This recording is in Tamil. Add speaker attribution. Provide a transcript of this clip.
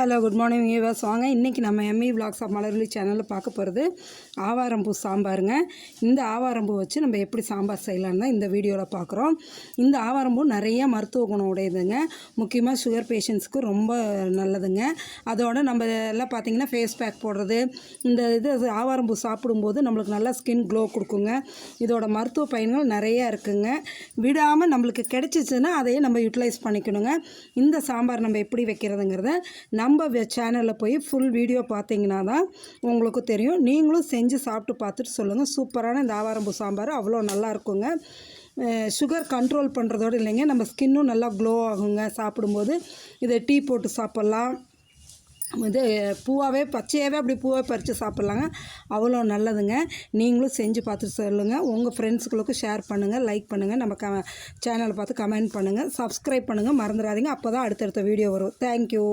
Speaker 1: Hello good morning viewers. வாங்க இன்றைக்கி நம்ம எம்இ விலாக்ஸ் ஆஃப் மலர்விழி சேனலில் பார்க்க போகிறது ஆவாரம்பூ சாம்பாருங்க. இந்த ஆவாரம்பூ வச்சு நம்ம எப்படி சாம்பார் செய்யலான்னு தான் இந்த வீடியோவில் பார்க்குறோம். இந்த ஆவாரம்பூ நிறைய மருத்துவ குணம் உடையதுங்க. முக்கியமாக சுகர் பேஷண்ட்ஸ்க்கு ரொம்ப நல்லதுங்க. அதோட நம்ம எல்லாம் பார்த்திங்கன்னா ஃபேஸ் பேக் போடுறது, இந்த ஆவாரம்பூ சாப்பிடும்போது நம்மளுக்கு நல்லா ஸ்கின் க்ளோ கொடுக்குங்க. இதோட மருத்துவ பயன்கள் நிறையா இருக்குங்க. விடாமல் நம்மளுக்கு கிடைச்சிச்சுன்னா அதையே நம்ம யூட்டிலைஸ் பண்ணிக்கணுங்க. இந்த சாம்பார் நம்ம எப்படி வைக்கிறதுங்கிறத நம்ம சேனலில் போய் ஃபுல் வீடியோ பார்த்தீங்கன்னா தான் உங்களுக்கு தெரியும். நீங்களும் செஞ்சு சாப்பிட்டு பார்த்துட்டு சொல்லுங்கள். சூப்பரான இந்த ஆவாரம்பூ சாம்பார் அவ்வளோ நல்லா இருக்குங்க. சுகர் கண்ட்ரோல் பண்ணுறதோடு இல்லைங்க, நம்ம ஸ்கின்னும் நல்லா க்ளோ ஆகுங்க சாப்பிடும்போது. இதை டீ போட்டு சாப்பிட்லாம். இது பூவாகவே பச்சையாகவே அப்படி பூவாக பறித்து சாப்பிட்லாங்க. அவ்வளோ நல்லதுங்க. நீங்களும் செஞ்சு பார்த்துட்டு சொல்லுங்கள். உங்கள் ஃப்ரெண்ட்ஸுகளுக்கும் ஷேர் பண்ணுங்கள், லைக் பண்ணுங்கள், நம்ம சேனலை பார்த்து கமெண்ட் பண்ணுங்கள், சப்ஸ்கிரைப் பண்ணுங்கள் மறந்துடாதீங்க. அப்போ தான் அடுத்தடுத்த வீடியோ வரும். தேங்க்யூ.